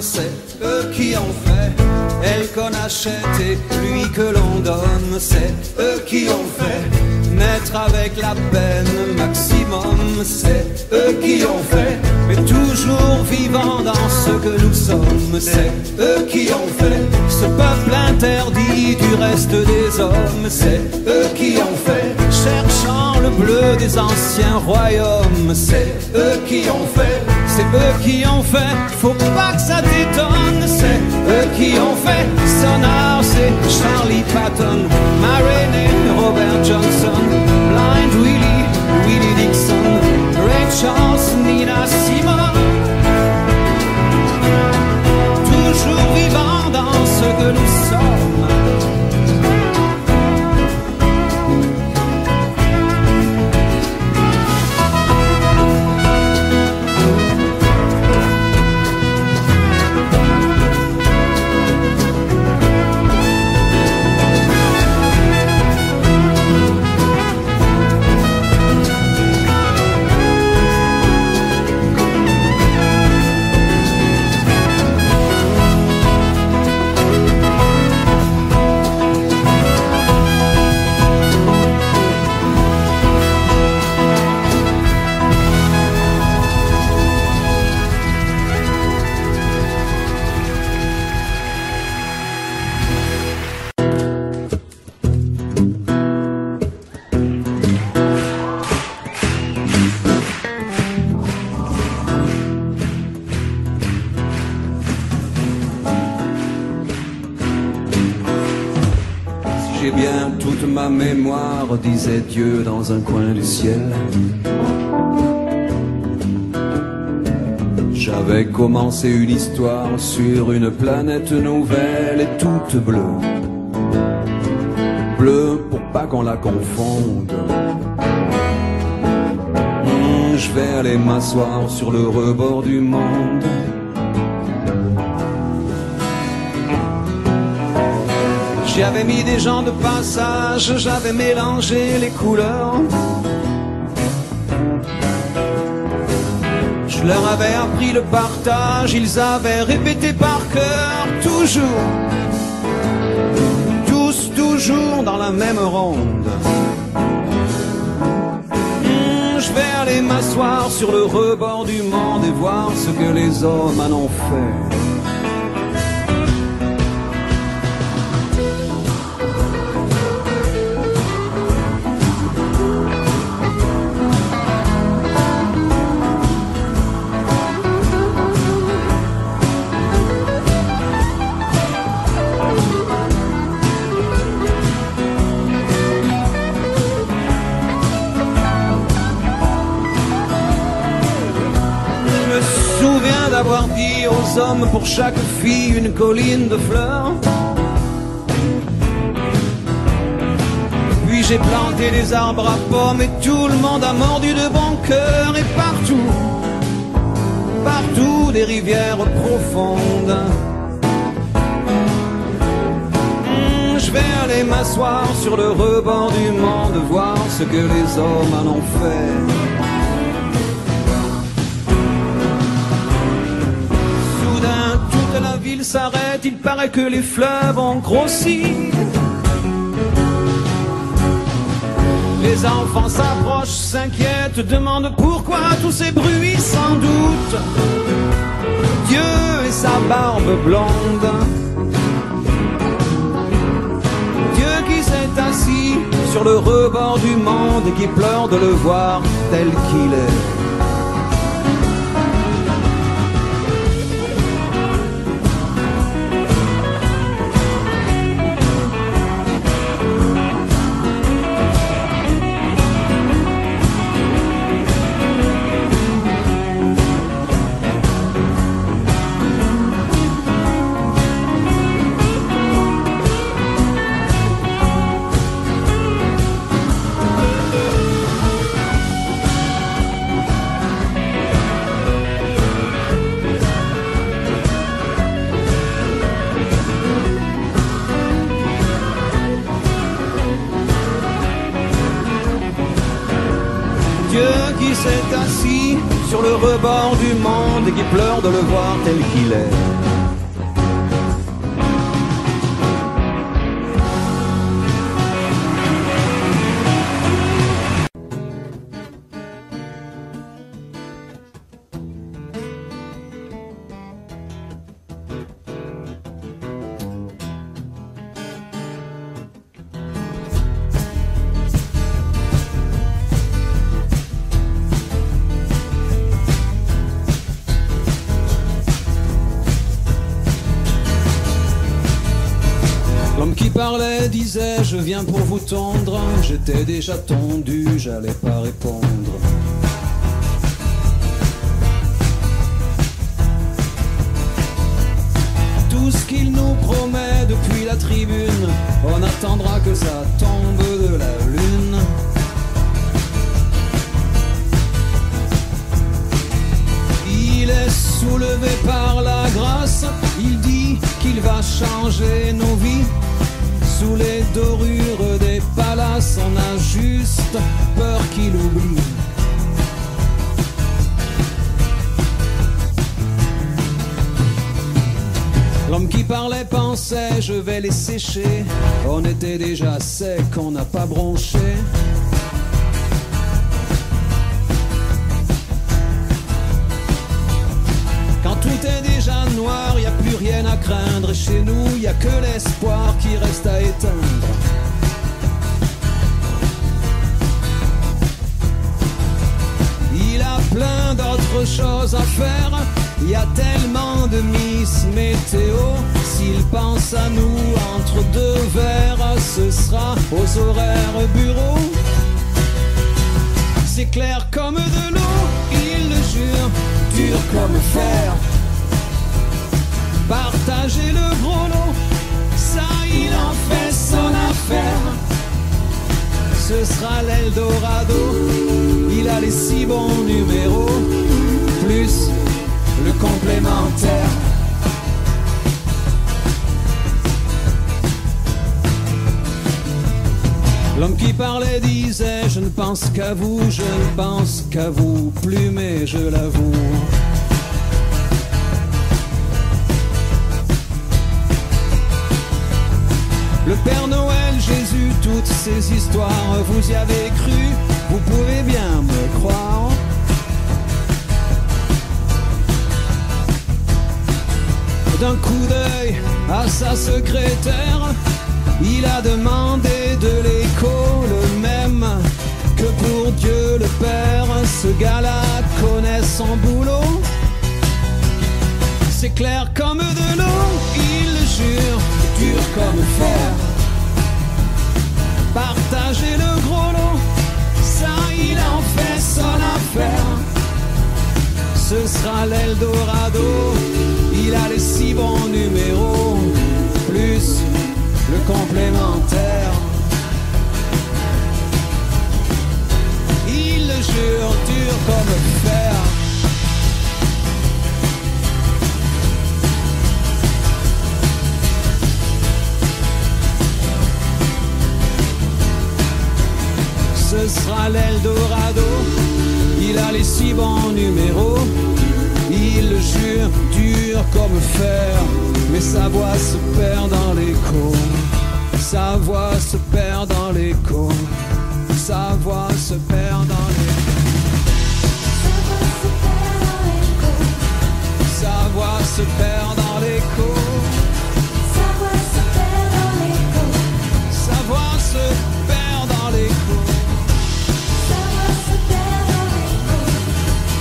c'est eux qui ont fait. Elle qu'on achète et lui que l'on donne, c'est eux qui ont fait. Naître avec la peine maximum, c'est eux qui ont fait. Mais toujours vivant dans ce que nous sommes, c'est eux qui ont fait. Ce peuple interdit du reste des hommes, c'est eux qui ont fait. Cherchant le bleu des anciens royaumes, c'est eux qui ont fait. C'est eux qui ont fait, faut pas que ça t'étonne. C'est eux qui ont fait. Sonar, c'est Charlie Patton, Marilyn, Robert Johnson, Blind Willie, Willie Dixon, Ray Charles, Nina Simone. Toujours vivant dans ce que nous sommes. J'ai bien toute ma mémoire, disait Dieu dans un coin du ciel. J'avais commencé une histoire sur une planète nouvelle et toute bleue. Bleue pour pas qu'on la confonde. Je vais aller m'asseoir sur le rebord du monde. J'y avais mis des gens de passage, j'avais mélangé les couleurs. Je leur avais appris le partage, ils avaient répété par cœur, toujours, tous toujours dans la même ronde. Je vais aller m'asseoir sur le rebord du monde et voir ce que les hommes en ont fait. Je me souviens d'avoir dit aux hommes pour chaque fille une colline de fleurs. Puis j'ai planté des arbres à pommes et tout le monde a mordu de bon cœur. Et partout, partout des rivières profondes. Je vais aller m'asseoir sur le rebord du monde, voir ce que les hommes en ont fait. La ville s'arrête, il paraît que les fleuves ont grossi. Les enfants s'approchent, s'inquiètent, demandent pourquoi tous ces bruits sans doute. Dieu et sa barbe blonde. Dieu qui s'est assis sur le rebord du monde et qui pleure de le voir tel qu'il est. Dieu qui s'est assis sur le rebord du monde et qui pleure de le voir tel qu'il est. L'homme qui parlait disait je viens pour vous tondre. J'étais déjà tondu, j'allais pas répondre. Tout ce qu'il nous promet depuis la tribune, on attendra que ça tombe de la lune. Il est soulevé par la grâce, il dit qu'il va changer nos vies. Sous les dorures des palaces, on a juste peur qu'il oublie. L'homme qui parlait pensait je vais les sécher. On était déjà sec, on n'a pas bronché. Quand tout est déjà noir, y a plus rien à craindre. Chez nous, y a que l'espoir qui reste à éteindre. Il a plein d'autres choses à faire. Y a tellement de Miss Météo. S'il pense à nous entre deux verres, ce sera aux horaires bureau. C'est clair comme de l'eau, il le jure, dur comme fer. Partager le gros lot, ça il en fait son affaire. Ce sera l'Eldorado, il a les 6 bons numéros, plus le complémentaire. L'homme qui parlait disait je ne pense qu'à vous, je ne pense qu'à vous plus, mais je l'avoue. Le Père Noël, Jésus, toutes ces histoires, vous y avez cru, vous pouvez bien me croire. D'un coup d'œil à sa secrétaire, il a demandé de l'écho le même que pour Dieu le Père. Ce gars-là connaît son boulot. C'est clair comme de l'eau, il le jure, dur comme fer. Partager le gros lot, ça il en fait son affaire. Ce sera l'Eldorado, il a les 6 bons numéros, plus le complémentaire. Il le jure, dur comme fer. Ce sera l'Eldorado, il a les 6 bons numéros. Il le jure, dur comme fer, mais sa voix se perd dans l'écho. Sa voix se perd dans l'écho. Sa voix se perd dans l'écho. Sa voix se perd dans l'écho. Sa voix se perd dans l'écho. Sa voix se perd dans l'écho. Sa voix se perd dans l'écho.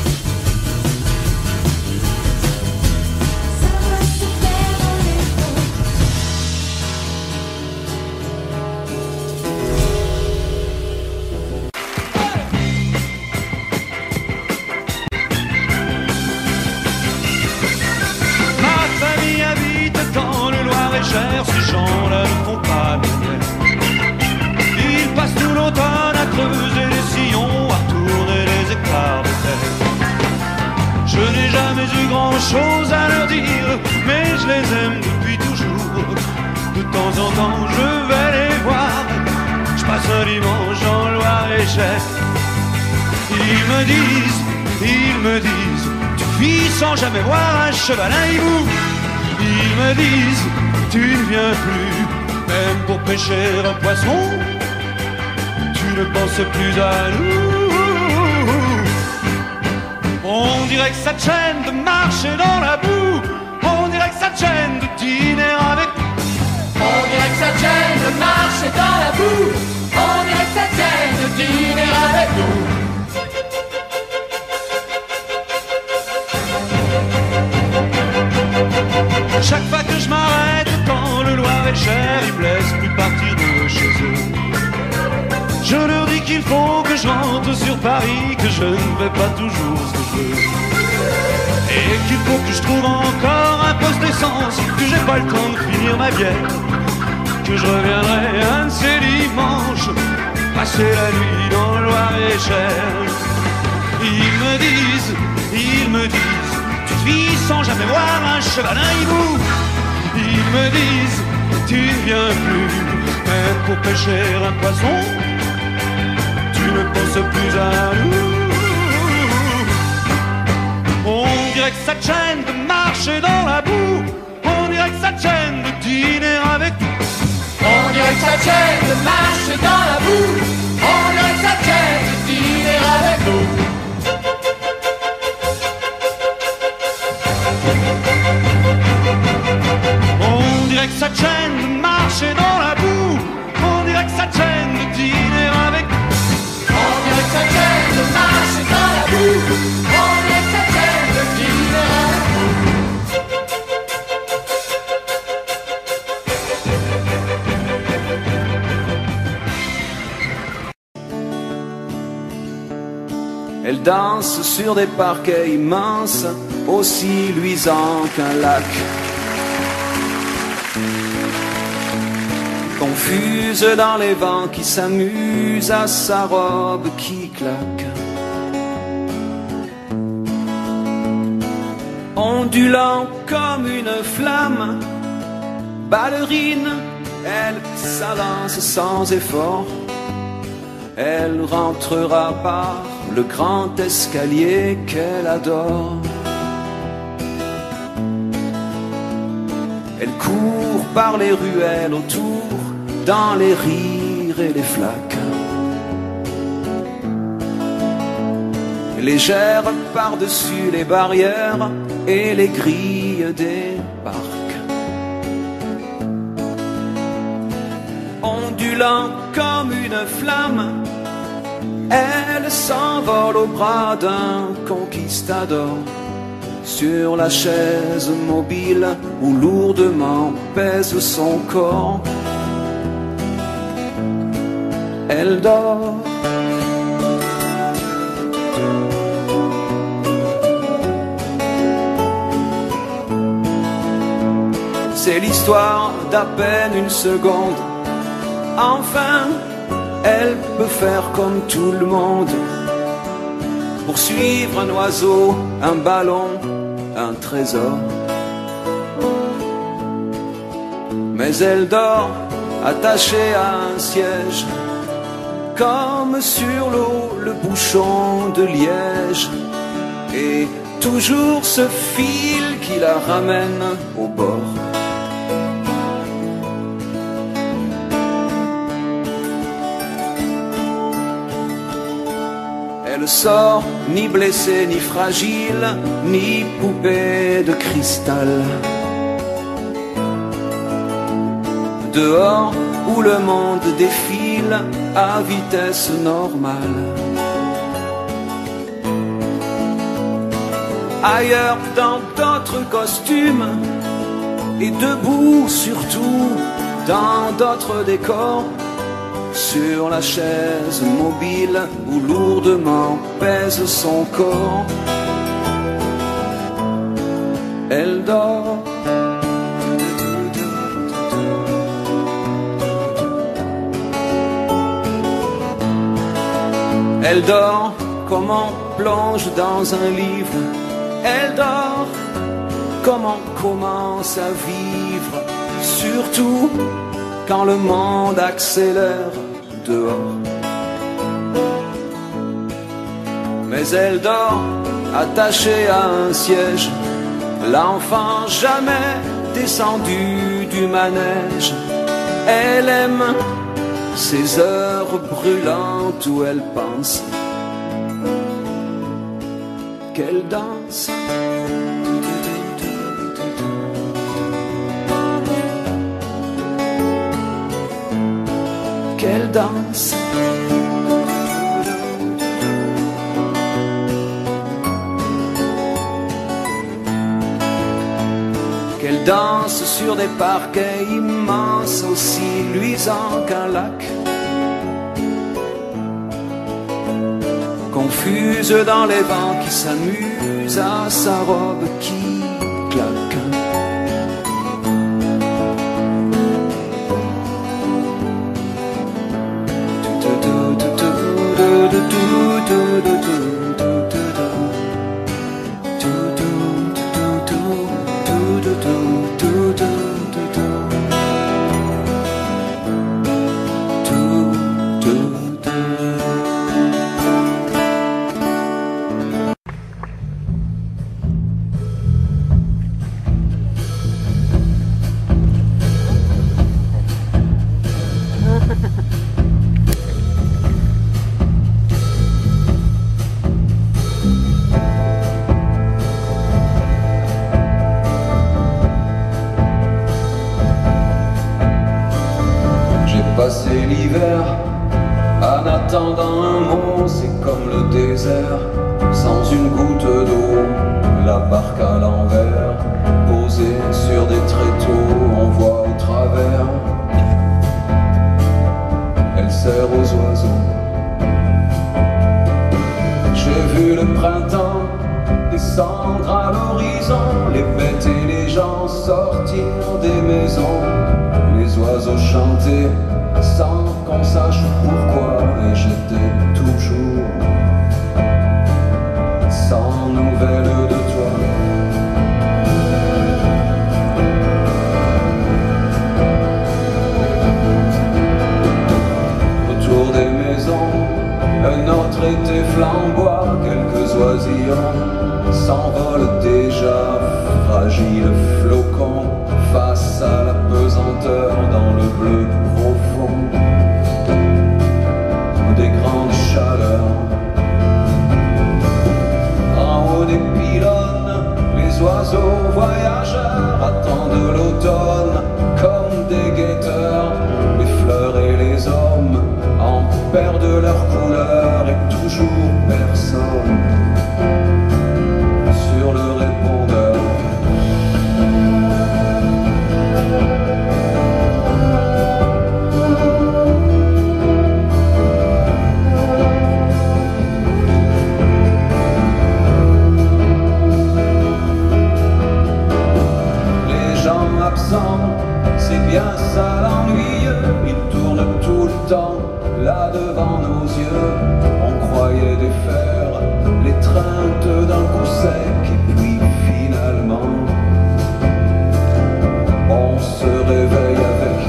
Sa voix se perd dans l'écho. Ma famille habite dans le Loir-et-Cher, ces gens-là ne font pas de guerre. Ils passent tout l'automne à creuser les sillons, à tourner les écarts de terre. Je n'ai jamais eu grand-chose à leur dire, mais je les aime depuis toujours. De temps en temps je vais les voir, je passe un dimanche dans le Loir-et-Cher. Ils me disent, tu vis sans jamais voir un cheval, un hibou. Ils me disent, tu ne viens plus, même pour pêcher un poisson. Tu ne penses plus à nous. On dirait que ça te gêne de marcher dans la boue. On dirait que ça te gêne de dîner avec nous. On dirait que ça te gêne de marcher dans la boue. On dirait que ça te gêne de dîner avec nous. Chaque fois que je m'arrête dans le Loir est cher, ils me laissent plus partir de chez eux. Je leur dis qu'il faut que je rentre sur Paris, que je ne vais pas toujours ce que je veux. Et qu'il faut que je trouve encore un poste d'essence, que j'ai pas le temps de finir ma bière, que je reviendrai un de ces dimanches, passer la nuit dans le Loir-et-Cher. Ils me disent, tu te vis sans jamais voir un cheval, un hibou. Ils me disent, tu ne viens plus, même pour pêcher un poisson, tu ne penses plus à nous. On dirait que ça te gêne de marcher dans la boue, on dirait que ça te gêne de dîner avec nous. On dirait que ça te gêne de marcher dans la boue, on dirait que ça te gêne de dîner avec nous. On dirait que ça te gêne de marcher dans la boue, on dirait que ça te gêne de dîner avec nous. On dirait que ça te gêne de marcher dans la boue, on dirait que ça te gêne de dîner avec nous. Elle danse sur des parquets immenses, aussi luisants qu'un lac. Confuse dans les vents qui s'amusent à sa robe qui claque. Ondulant comme une flamme, ballerine, elle s'avance sans effort. Elle rentrera par le grand escalier qu'elle adore. Elle court par les ruelles autour, dans les rires et les flaques. Légère par-dessus les barrières et les grilles des parcs. Ondulant comme une flamme, elle s'envole au bras d'un conquistador, sur la chaise mobile où lourdement pèse son corps. Elle dort. C'est l'histoire d'à peine une seconde. Enfin, elle peut faire comme tout le monde, poursuivre un oiseau, un ballon, un trésor. Mais elle dort attachée à un siège, comme sur l'eau le bouchon de liège, et toujours ce fil qui la ramène au bord. Elle sort ni blessée ni fragile, ni poupée de cristal. Dehors où le monde défile à vitesse normale. Ailleurs dans d'autres costumes, et debout surtout dans d'autres décors, sur la chaise mobile où lourdement pèse son corps. Elle dort. Elle dort comme on plonge dans un livre. Elle dort comme on commence à vivre, surtout quand le monde accélère dehors. Mais elle dort attachée à un siège, l'enfant jamais descendu du manège. Elle aime ces heures brûlantes où elle pense qu'elle danse. Qu'elle danse. Qu'elle dansent sur des parquets immenses, aussi luisants qu'un lac. Confuse dans les vents qui s'amusent à sa robe qui claque. Passer l'hiver en attendant un mot, c'est comme le désert sans une goutte d'eau. La barque à l'envers, posée sur des tréteaux, on voit au travers. Elle sert aux oiseaux. J'ai vu le printemps descendre à l'horizon, les bêtes et les gens sortir des maisons, les oiseaux chanter sans qu'on sache pourquoi, et j'étais toujours sans nouvelles de toi. Autour des maisons, un autre été flamboie, quelques oisillons s'envolent déjà, fragiles flocons face à la pesanteur dans le bleu profond des grandes chaleurs. En haut des pylônes, les oiseaux voyageurs attendent l'automne comme des guetteurs. Les fleurs et les hommes en perdent leur couleur et toujours personne sur le répondeur. C'est bien ça l'ennuyeux, il tourne tout le temps là devant nos yeux. On croyait défaire l'étreinte d'un coup sec et puis finalement on se réveille avec.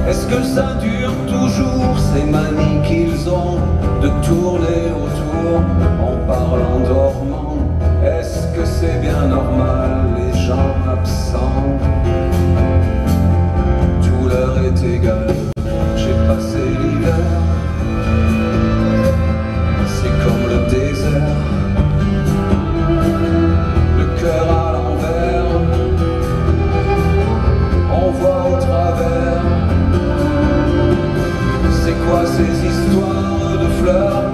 Est-ce que ça dure toujours ces manies qu'ils ont de tourner autour en parlant dormant? Est-ce que c'est bien normal les gens absents? Tout leur est égal, j'ai passé l'hiver, c'est comme le désert, le cœur à l'envers, on voit au travers. C'est quoi ces histoires de fleurs,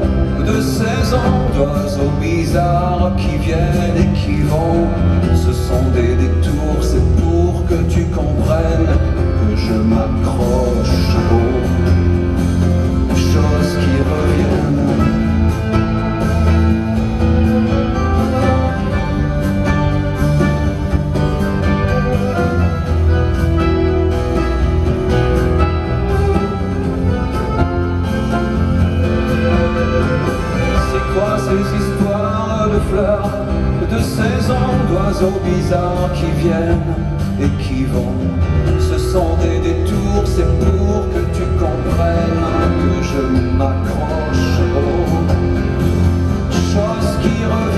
de saisons, d'oiseaux bizarres qui viennent et qui vont? Ce sont des détours, c'est pour que tu comprennes que je m'accroche aux choses qui reviennent. Ces histoires de fleurs, de saisons, d'oiseaux bizarres qui viennent et qui vont, ce sont des détours, c'est pour que tu comprennes que je m'accroche aux choses qui reviennent.